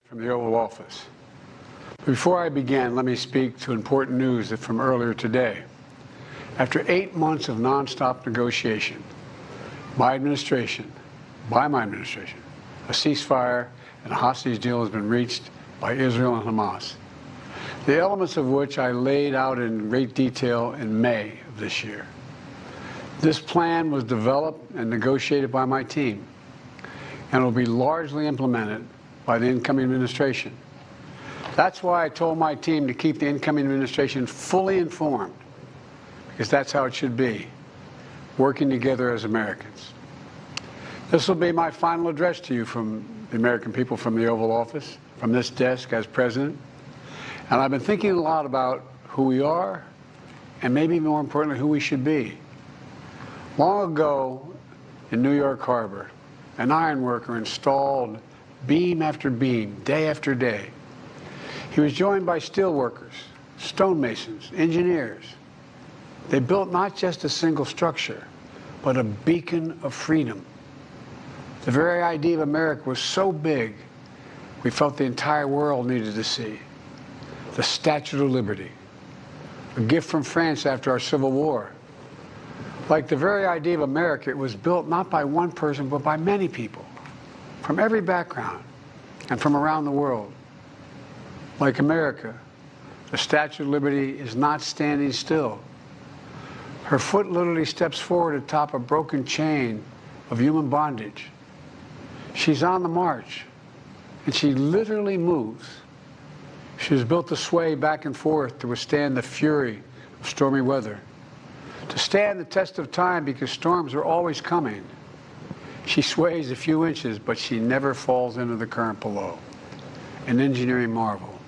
From the Oval Office. Before I begin, let me speak to important news from earlier today. After 8 months of nonstop negotiation, by my administration, a ceasefire and a hostage deal has been reached by Israel and Hamas, the elements of which I laid out in great detail in May of this year. This plan was developed and negotiated by my team, and will be largely implemented by the incoming administration. That's why I told my team to keep the incoming administration fully informed, because that's how it should be, working together as Americans. This will be my final address to you from the American people, from the Oval Office, from this desk as president. And I've been thinking a lot about who we are, and maybe more importantly, who we should be. Long ago in New York Harbor, an iron worker installed beam after beam, day after day. He was joined by steel workers, stonemasons, engineers. They built not just a single structure, but a beacon of freedom. The very idea of America was so big, we felt the entire world needed to see. The Statue of Liberty, a gift from France after our Civil War. Like the very idea of America, it was built not by one person, but by many people, from every background and from around the world. Like America, the Statue of Liberty is not standing still. Her foot literally steps forward atop a broken chain of human bondage. She's on the march, and she literally moves. She was built to sway back and forth to withstand the fury of stormy weather, to stand the test of time because storms are always coming. She sways a few inches, but she never falls into the current below. An engineering marvel.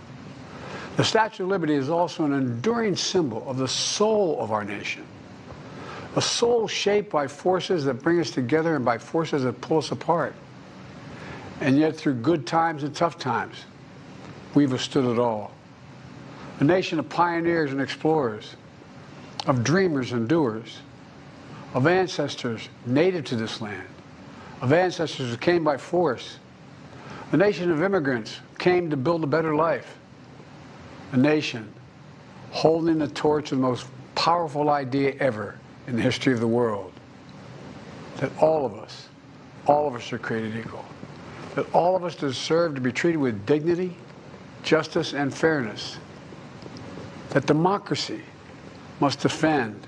The Statue of Liberty is also an enduring symbol of the soul of our nation. A soul shaped by forces that bring us together and by forces that pull us apart. And yet through good times and tough times, we've withstood it all. A nation of pioneers and explorers, of dreamers and doers, of ancestors native to this land, of ancestors who came by force, a nation of immigrants who came to build a better life, a nation holding the torch of the most powerful idea ever in the history of the world, that all of us are created equal, that all of us deserve to be treated with dignity, justice, and fairness, that democracy must defend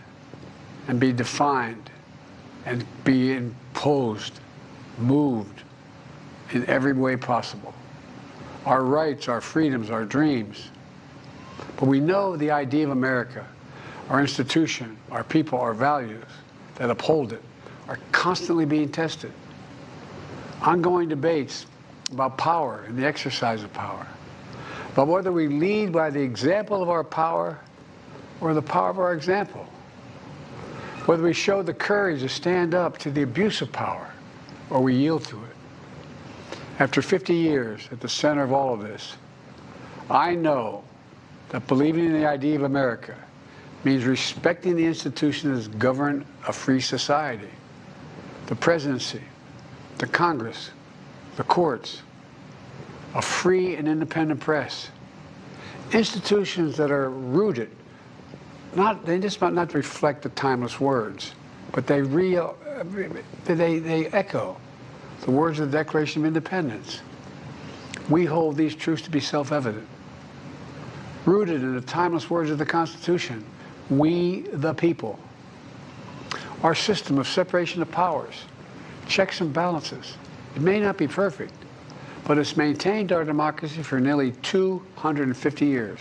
and be defined and be imposed, moved in every way possible. Our rights, our freedoms, our dreams. But we know the idea of America, our institution, our people, our values that uphold it are constantly being tested. Ongoing debates about power and the exercise of power, about whether we lead by the example of our power or the power of our example, whether we show the courage to stand up to the abuse of power or we yield to it. After 50 years at the center of all of this, I know that believing in the idea of America means respecting the institutions that govern a free society, the presidency, the Congress, the courts, a free and independent press, institutions that are rooted, they just might not reflect the timeless words, but they echo the words of the Declaration of Independence. We hold these truths to be self-evident. Rooted in the timeless words of the Constitution, we the people. Our system of separation of powers, checks and balances. It may not be perfect, but it's maintained our democracy for nearly 250 years,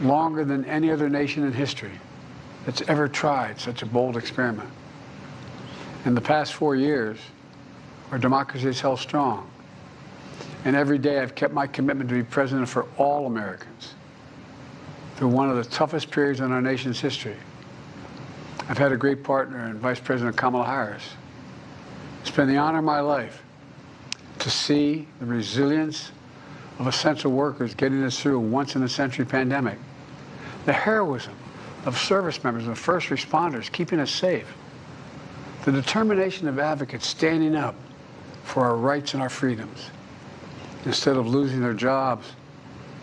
longer than any other nation in history that's ever tried such a bold experiment. In the past 4 years, our democracy has held strong. And every day I've kept my commitment to be president for all Americans through one of the toughest periods in our nation's history. I've had a great partner in Vice President Kamala Harris. It's been the honor of my life to see the resilience of essential workers getting us through a once-in-a-century pandemic, the heroism of service members and first responders keeping us safe, the determination of advocates standing up for our rights and our freedoms, instead of losing their jobs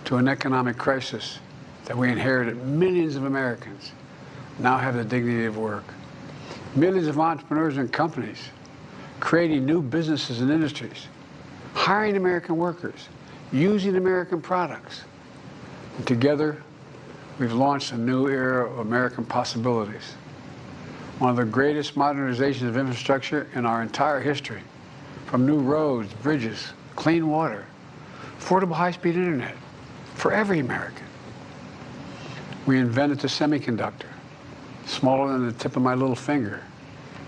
to an economic crisis that we inherited, millions of Americans now have the dignity of work. Millions of entrepreneurs and companies creating new businesses and industries, hiring American workers, using American products. And together, we've launched a new era of American possibilities. One of the greatest modernizations of infrastructure in our entire history, from new roads, bridges, clean water, affordable high-speed internet for every American. We invented the semiconductor, smaller than the tip of my little finger,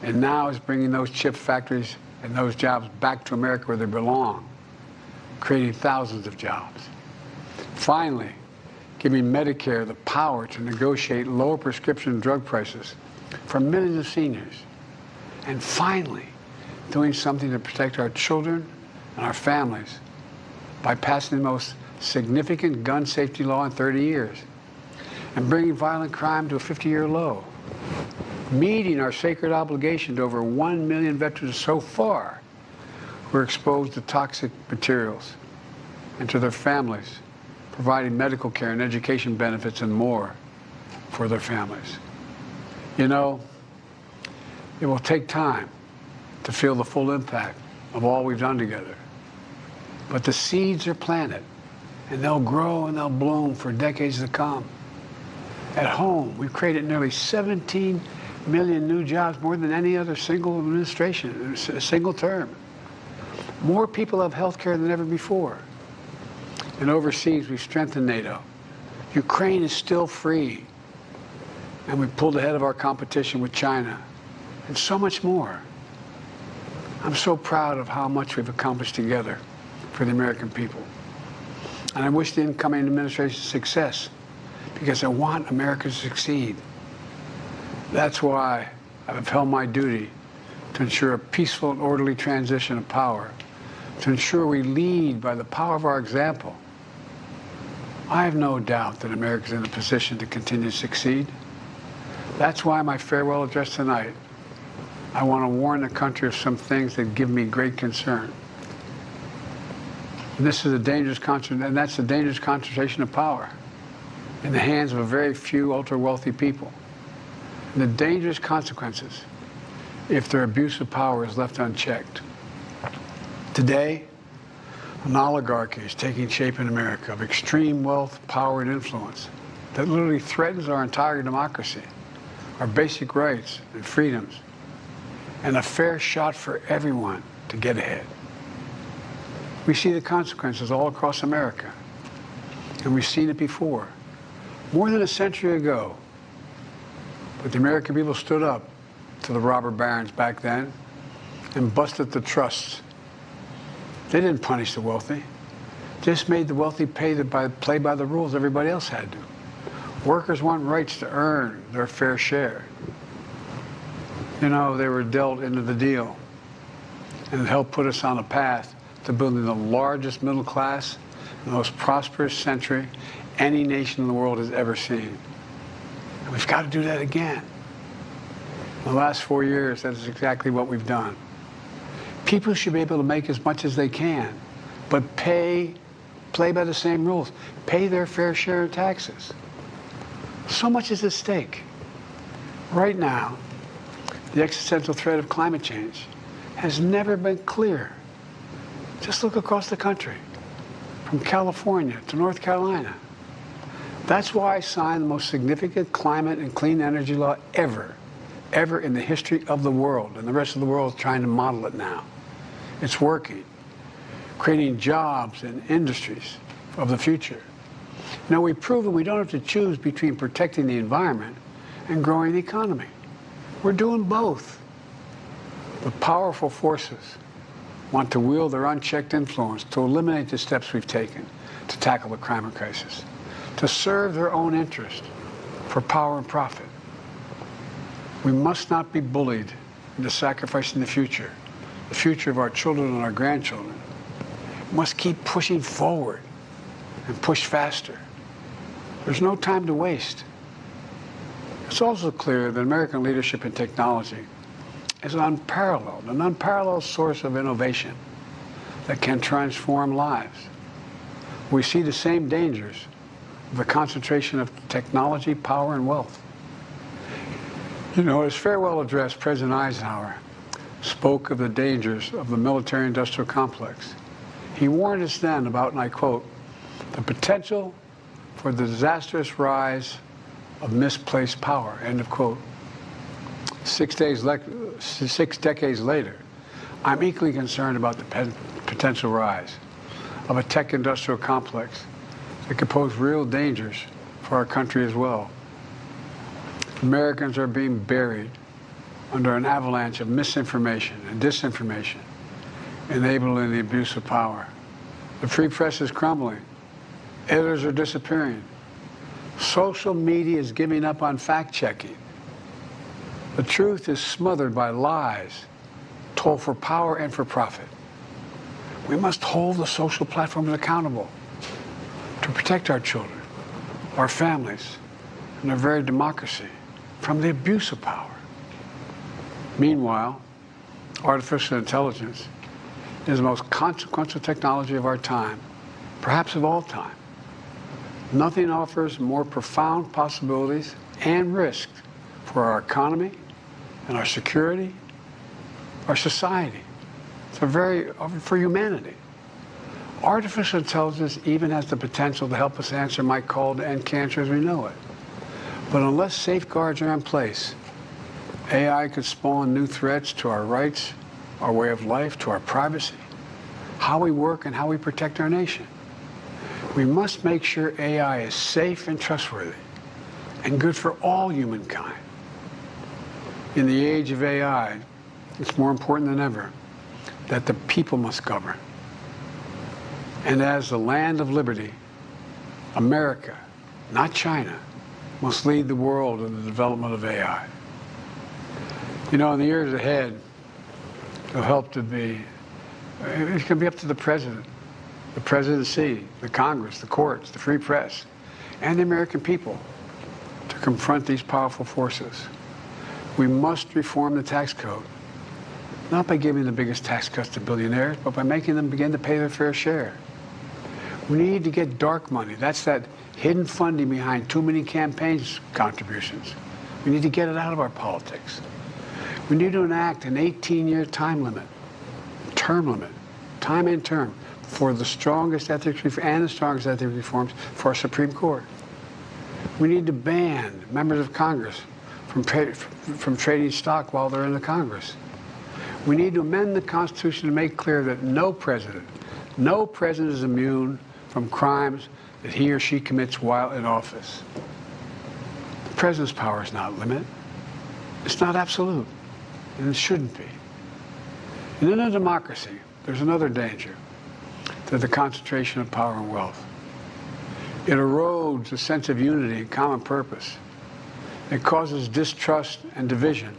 and now is bringing those chip factories and those jobs back to America where they belong, creating thousands of jobs. Finally, giving Medicare the power to negotiate lower prescription drug prices for millions of seniors. And finally, doing something to protect our children and our families by passing the most significant gun safety law in 30 years and bringing violent crime to a 50-year low, meeting our sacred obligation to over 1 million veterans so far who are exposed to toxic materials, and to their families, providing medical care and education benefits and more for their families. You know, it will take time to feel the full impact of all we've done together. But the seeds are planted, and they'll grow and they'll bloom for decades to come. At home, we've created nearly 17 million new jobs, more than any other single administration in a single term. More people have health care than ever before. And overseas, we've strengthened NATO. Ukraine is still free. And we pulled ahead of our competition with China, and so much more. I'm so proud of how much we've accomplished together for the American people. And I wish the incoming administration success, because I want America to succeed. That's why I've upheld my duty to ensure a peaceful and orderly transition of power, to ensure we lead by the power of our example. I have no doubt that America is in a position to continue to succeed. That's why my farewell address tonight, I want to warn the country of some things that give me great concern. And that's the dangerous concentration of power in the hands of a very few ultra-wealthy people. And the dangerous consequences if their abuse of power is left unchecked. Today, an oligarchy is taking shape in America of extreme wealth, power, and influence that literally threatens our entire democracy, our basic rights and freedoms, and a fair shot for everyone to get ahead. We see the consequences all across America, and we've seen it before, more than a century ago. But the American people stood up to the robber barons back then and busted the trusts. They didn't punish the wealthy, just made the wealthy play by the rules everybody else had to. Workers want rights to earn their fair share. You know, they were dealt into the deal, and it helped put us on a path to building the largest middle class, the most prosperous century any nation in the world has ever seen. And we've got to do that again. In the last 4 years, that is exactly what we've done. People should be able to make as much as they can, but play by the same rules, pay their fair share of taxes. So much is at stake. Right now, the existential threat of climate change has never been clearer. Just look across the country, from California to North Carolina. That's why I signed the most significant climate and clean energy law ever in the history of the world, and the rest of the world is trying to model it now. It's working, creating jobs and industries of the future. Now, we've proven we don't have to choose between protecting the environment and growing the economy. We're doing both. The powerful forces want to wield their unchecked influence to eliminate the steps we've taken to tackle the climate crisis, to serve their own interest for power and profit. We must not be bullied into sacrificing the future of our children and our grandchildren. We must keep pushing forward and push faster. There's no time to waste. It's also clear that American leadership in technology is an unparalleled source of innovation. that can transform lives. We see the same dangers of the concentration of technology, power, and wealth. You know, his farewell address, President Eisenhower spoke of the dangers of the military-industrial complex. He warned us then about, and I quote, the potential for the disastrous rise of misplaced power, end of quote. 6 decades later, I'm equally concerned about the potential rise of a tech-industrial complex that could pose real dangers for our country as well. Americans are being buried under an avalanche of misinformation and disinformation, enabling the abuse of power. The free press is crumbling. Editors are disappearing. Social media is giving up on fact-checking. The truth is smothered by lies told for power and for profit. We must hold the social platforms accountable to protect our children, our families, and our very democracy from the abuse of power. Meanwhile, artificial intelligence is the most consequential technology of our time, perhaps of all time. Nothing offers more profound possibilities and risks for our economy and our security, our society, for humanity. Artificial intelligence even has the potential to help us answer my call to end cancer as we know it. But unless safeguards are in place, AI could spawn new threats to our rights, our way of life, to our privacy, how we work, and how we protect our nation. We must make sure AI is safe and trustworthy and good for all humankind. In the age of AI, it's more important than ever that the people must govern. And as the land of liberty, America, not China, must lead the world in the development of AI. You know, in the years ahead, it'll help to be, it's going to be up to the president, the presidency, the Congress, the courts, the free press, and the American people to confront these powerful forces. We must reform the tax code, not by giving the biggest tax cuts to billionaires, but by making them begin to pay their fair share. We need to get dark money. That's that hidden funding behind too many campaigns contributions. We need to get it out of our politics. We need to enact an 18-year time limit, time and term, for the strongest ethics reforms for our Supreme Court. We need to ban members of Congress from trading stock while they're in the Congress. We need to amend the Constitution to make clear that no president is immune from crimes that he or she commits while in office. The president's power is not limited. It's not absolute, and it shouldn't be. And in a democracy, there's another danger to the concentration of power and wealth. It erodes a sense of unity and common purpose. It causes distrust and division.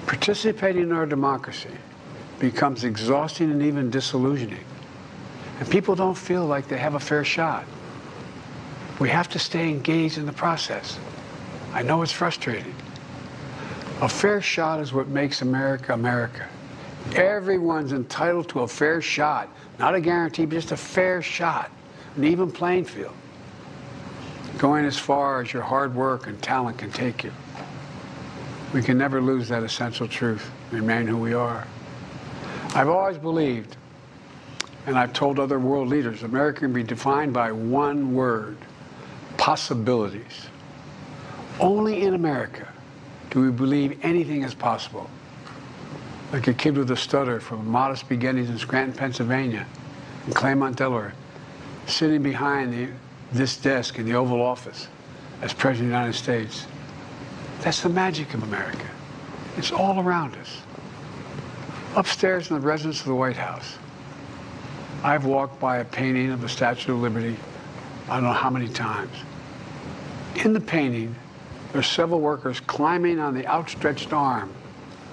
Participating in our democracy becomes exhausting and even disillusioning. And people don't feel like they have a fair shot. We have to stay engaged in the process. I know it's frustrating. A fair shot is what makes America, America. Everyone's entitled to a fair shot. Not a guarantee, but just a fair shot. An even playing field. Going as far as your hard work and talent can take you. We can never lose that essential truth, remain who we are. I've always believed, and I've told other world leaders, America can be defined by one word: possibilities. Only in America do we believe anything is possible. Like a kid with a stutter from modest beginnings in Scranton, Pennsylvania, and Claremont, Delaware, sitting behind this desk in the Oval Office as President of the United States. That's the magic of America. It's all around us. Upstairs in the residence of the White House, I've walked by a painting of the Statue of Liberty I don't know how many times. In the painting, there's several workers climbing on the outstretched arm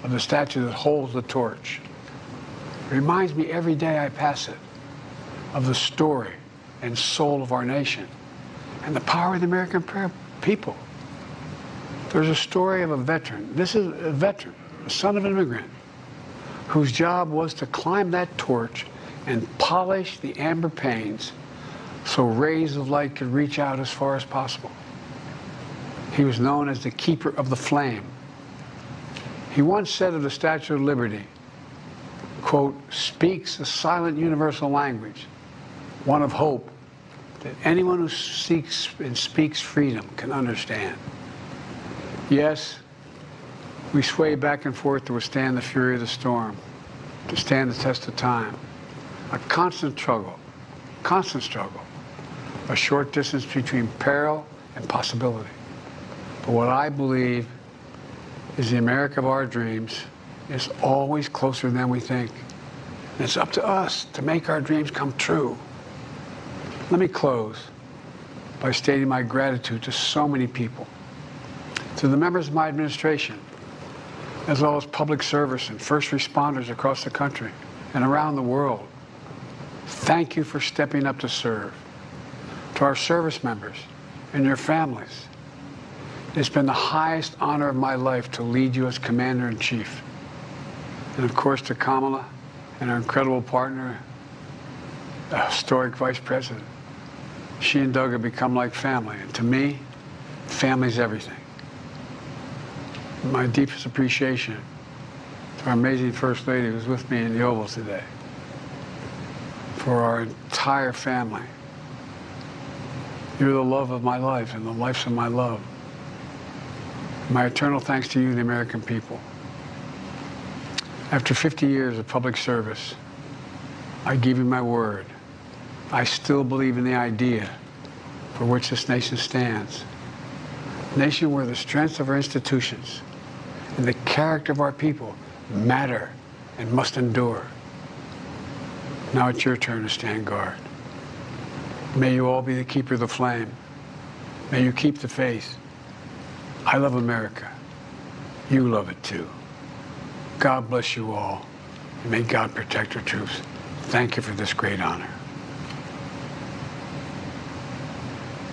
of the statue that holds the torch. It reminds me every day I pass it of the story and soul of our nation and the power of the American people. There's a story of a veteran. This is a veteran, a son of an immigrant, whose job was to climb that torch and polish the amber panes so rays of light could reach out as far as possible. He was known as the keeper of the flame. He once said of the Statue of Liberty, quote, "speaks a silent universal language, one of hope that anyone who seeks and speaks freedom can understand." Yes, we sway back and forth to withstand the fury of the storm, to stand the test of time. A constant struggle, a short distance between peril and possibility. But what I believe is the America of our dreams is always closer than we think. And it's up to us to make our dreams come true. Let me close by stating my gratitude to so many people, to the members of my administration, as well as public service and first responders across the country and around the world. Thank you for stepping up to serve. To our service members and your families, it's been the highest honor of my life to lead you as Commander-in-Chief. And of course to Kamala and our incredible partner, the historic Vice President. She and Doug have become like family, and to me, family's everything. My deepest appreciation to our amazing First Lady who's with me in the Oval today, for our entire family. You're the love of my life and the lives of my love. My eternal thanks to you, the American people. After 50 years of public service, I give you my word. I still believe in the idea for which this nation stands. A nation where the strength of our institutions and the character of our people matter and must endure. Now it's your turn to stand guard. May you all be the keeper of the flame. May you keep the faith. I love America. You love it too. God bless you all, and may God protect our troops. Thank you for this great honor.